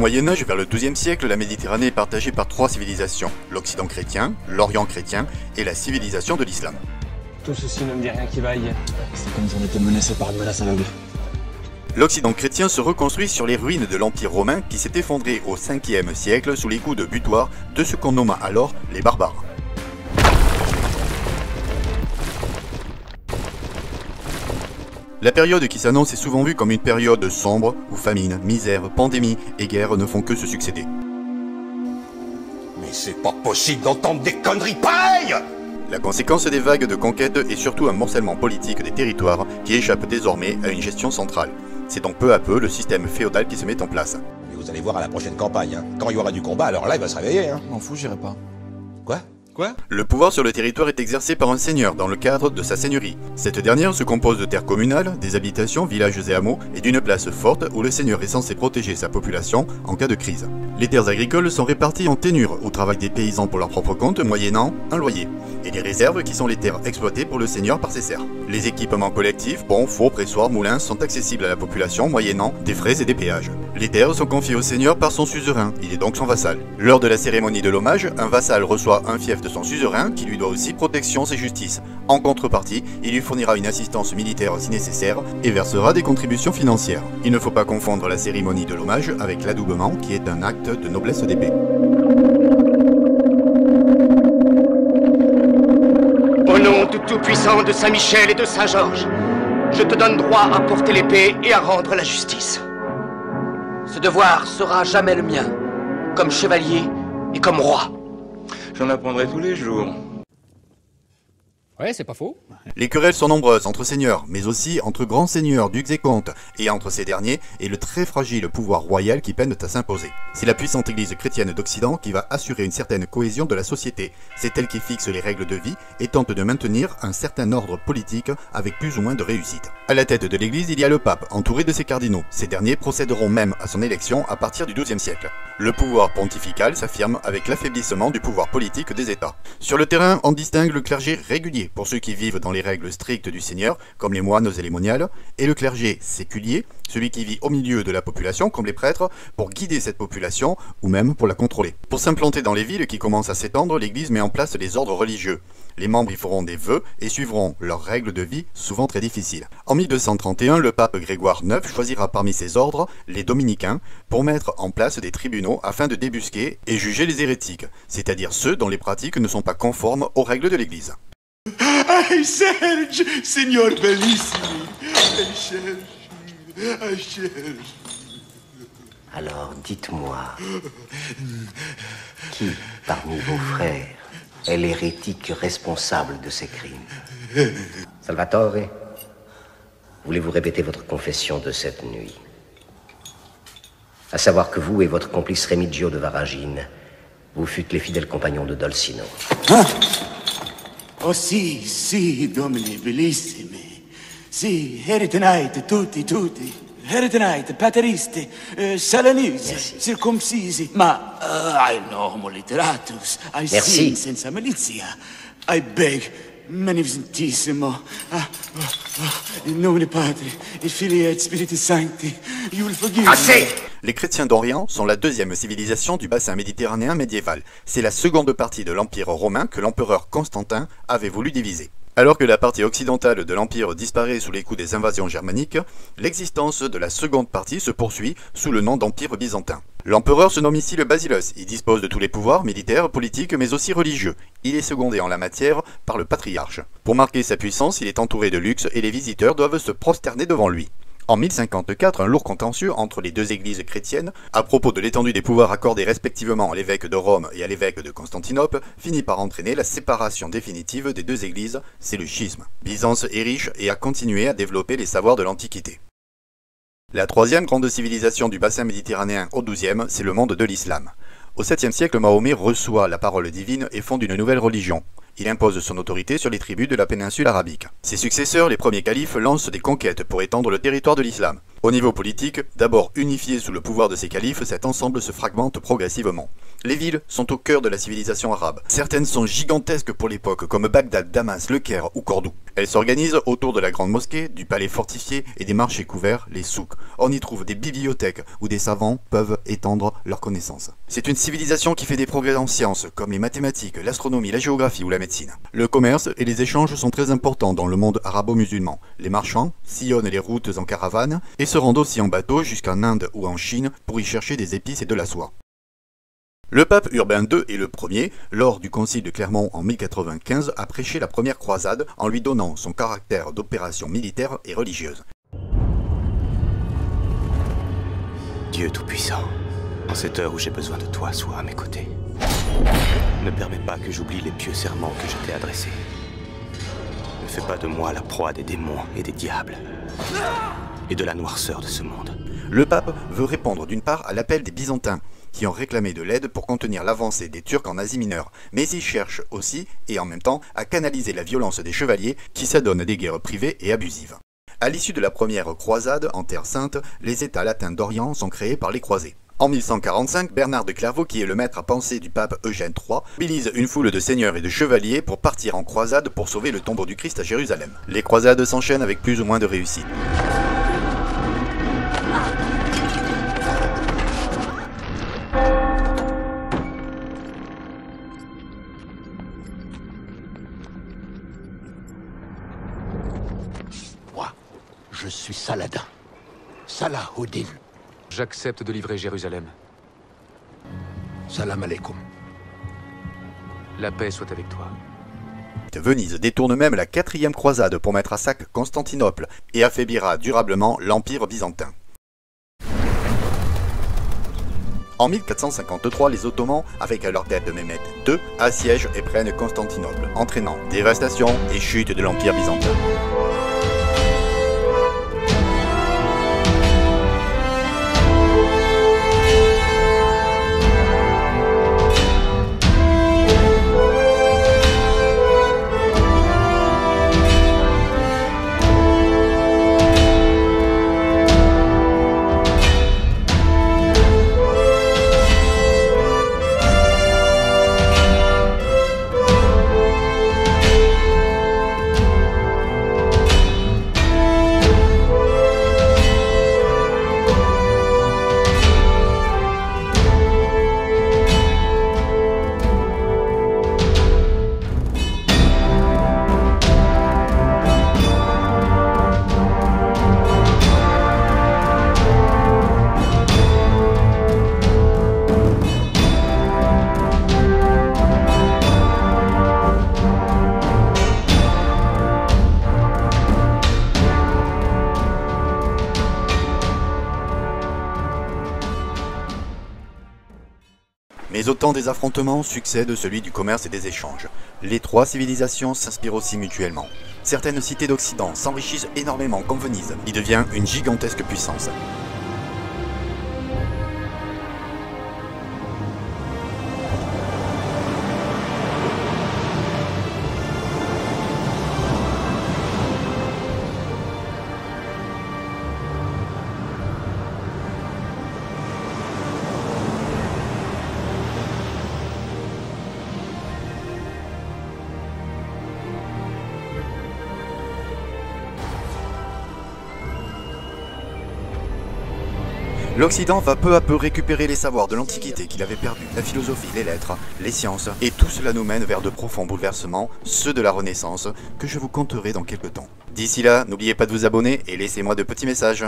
Moyen-Âge, vers le XIIe siècle, la Méditerranée est partagée par trois civilisations, l'Occident chrétien, l'Orient chrétien et la civilisation de l'islam. Tout ceci ne me dit rien qui vaille. C'est comme si on était menacé par une menace aveugle. L'Occident chrétien se reconstruit sur les ruines de l'Empire romain qui s'est effondré au 5e siècle sous les coups de butoir de ce qu'on nomma alors les barbares. La période qui s'annonce est souvent vue comme une période sombre où famine, misère, pandémie et guerre ne font que se succéder. Mais c'est pas possible d'entendre des conneries pareilles! La conséquence des vagues de conquête est surtout un morcellement politique des territoires qui échappe désormais à une gestion centrale. C'est donc peu à peu le système féodal qui se met en place. Mais vous allez voir à la prochaine campagne, hein. Quand il y aura du combat, alors là il va se réveiller. Hein. M'en fous, j'irai pas. Quoi? Le pouvoir sur le territoire est exercé par un seigneur dans le cadre de sa seigneurie. Cette dernière se compose de terres communales, des habitations, villages et hameaux, et d'une place forte où le seigneur est censé protéger sa population en cas de crise. Les terres agricoles sont réparties en ténures au travail des paysans pour leur propre compte, moyennant un loyer, et les réserves qui sont les terres exploitées pour le seigneur par ses serfs. Les équipements collectifs, ponts, fours, pressoirs, moulins sont accessibles à la population moyennant des frais et des péages. Les terres sont confiées au seigneur par son suzerain, il est donc son vassal. Lors de la cérémonie de l'hommage, un vassal reçoit un fief de son suzerain qui lui doit aussi protection et justice. En contrepartie, il lui fournira une assistance militaire si nécessaire et versera des contributions financières. Il ne faut pas confondre la cérémonie de l'hommage avec l'adoubement qui est un acte de noblesse d'épée. Au nom du Tout-Puissant de Saint-Michel et de Saint-Georges, je te donne droit à porter l'épée et à rendre la justice. Ce devoir sera à jamais le mien, comme chevalier et comme roi. J'en apprendrai tous les jours. Ouais, c'est pas faux. Les querelles sont nombreuses entre seigneurs, mais aussi entre grands seigneurs, ducs et comtes, et entre ces derniers et le très fragile pouvoir royal qui peine à s'imposer. C'est la puissante église chrétienne d'Occident qui va assurer une certaine cohésion de la société. C'est elle qui fixe les règles de vie et tente de maintenir un certain ordre politique avec plus ou moins de réussite. À la tête de l'église, il y a le pape, entouré de ses cardinaux. Ces derniers procéderont même à son élection à partir du XIIe siècle. Le pouvoir pontifical s'affirme avec l'affaiblissement du pouvoir politique des États. Sur le terrain, on distingue le clergé régulier, pour ceux qui vivent dans les règles strictes du Seigneur, comme les moines et les moniales, et le clergé séculier, celui qui vit au milieu de la population, comme les prêtres, pour guider cette population, ou même pour la contrôler. Pour s'implanter dans les villes qui commencent à s'étendre, l'Église met en place les ordres religieux. Les membres y feront des vœux et suivront leurs règles de vie, souvent très difficiles. En 1231, le pape Grégoire IX choisira parmi ses ordres les dominicains pour mettre en place des tribunaux afin de débusquer et juger les hérétiques, c'est-à-dire ceux dont les pratiques ne sont pas conformes aux règles de l'Église. Ai Serge, signor bellissimi. Ai Serge. Alors dites-moi, qui parmi vos frères est l'hérétique responsable de ces crimes? Salvatore, voulez-vous répéter votre confession de cette nuit? À savoir que vous et votre complice Remigio de Varagine, vous fûtes les fidèles compagnons de Dolcino. Hein? Oh sì, domini bellissimi. Sì, Heretenite, tutti. Heretenite, Pateristi, Salanisi, circumcisi. Ma ai nomo literatus, ai sin senza malizia. I beg, magnificentissimo. In nome Patri, et Filii et Spiritus Sancti, you will forgive me. Les chrétiens d'Orient sont la deuxième civilisation du bassin méditerranéen médiéval. C'est la seconde partie de l'Empire romain que l'empereur Constantin avait voulu diviser. Alors que la partie occidentale de l'Empire disparaît sous les coups des invasions germaniques, l'existence de la seconde partie se poursuit sous le nom d'Empire byzantin. L'empereur se nomme ici le Basileus, il dispose de tous les pouvoirs militaires, politiques, mais aussi religieux. Il est secondé en la matière par le patriarche. Pour marquer sa puissance, il est entouré de luxe et les visiteurs doivent se prosterner devant lui. En 1054, un lourd contentieux entre les deux églises chrétiennes, à propos de l'étendue des pouvoirs accordés respectivement à l'évêque de Rome et à l'évêque de Constantinople, finit par entraîner la séparation définitive des deux églises, c'est le schisme. Byzance est riche et a continué à développer les savoirs de l'Antiquité. La troisième grande civilisation du bassin méditerranéen au XIIe, c'est le monde de l'islam. Au 7e siècle, Mahomet reçoit la parole divine et fonde une nouvelle religion, Il impose son autorité sur les tribus de la péninsule arabique. Ses successeurs, les premiers califes, lancent des conquêtes pour étendre le territoire de l'islam. Au niveau politique, d'abord unifié sous le pouvoir de ces califes, cet ensemble se fragmente progressivement. Les villes sont au cœur de la civilisation arabe. Certaines sont gigantesques pour l'époque, comme Bagdad, Damas, Le Caire ou Cordoue. Elles s'organisent autour de la grande mosquée, du palais fortifié et des marchés couverts, les souks. On y trouve des bibliothèques où des savants peuvent étendre leurs connaissances. C'est une civilisation qui fait des progrès en sciences, comme les mathématiques, l'astronomie, la géographie ou la médecine. Le commerce et les échanges sont très importants dans le monde arabo-musulman. Les marchands sillonnent les routes en caravane et se rendent aussi en bateau jusqu'en Inde ou en Chine pour y chercher des épices et de la soie. Le pape Urbain II est le premier, lors du concile de Clermont en 1095, a prêché la première croisade en lui donnant son caractère d'opération militaire et religieuse. Dieu Tout-Puissant, en cette heure où j'ai besoin de toi, sois à mes côtés. Ne permets pas que j'oublie les pieux serments que je t'ai adressés. Ne fais pas de moi la proie des démons et des diables, et de la noirceur de ce monde. Le pape veut répondre d'une part à l'appel des Byzantins, qui ont réclamé de l'aide pour contenir l'avancée des Turcs en Asie mineure, mais il cherche aussi, et en même temps, à canaliser la violence des chevaliers qui s'adonnent des guerres privées et abusives. À l'issue de la première croisade en Terre Sainte, les États latins d'Orient sont créés par les croisés. En 1145, Bernard de Clairvaux, qui est le maître à penser du pape Eugène III, mobilise une foule de seigneurs et de chevaliers pour partir en croisade pour sauver le tombeau du Christ à Jérusalem. Les croisades s'enchaînent avec plus ou moins de réussite. Je suis Saladin. Salahuddin. J'accepte de livrer Jérusalem. Salam alaikum. La paix soit avec toi. Venise détourne même la 4e croisade pour mettre à sac Constantinople et affaiblira durablement l'Empire byzantin. En 1453, les Ottomans, avec à leur tête de Mehmet II, assiègent et prennent Constantinople, entraînant dévastation et chute de l'Empire byzantin. Mais au temps des affrontements succède celui du commerce et des échanges. Les trois civilisations s'inspirent aussi mutuellement. Certaines cités d'Occident s'enrichissent énormément comme Venise, qui devient une gigantesque puissance. L'Occident va peu à peu récupérer les savoirs de l'Antiquité qu'il avait perdus, la philosophie, les lettres, les sciences, et tout cela nous mène vers de profonds bouleversements, ceux de la Renaissance, que je vous conterai dans quelques temps. D'ici là, n'oubliez pas de vous abonner et laissez-moi de petits messages.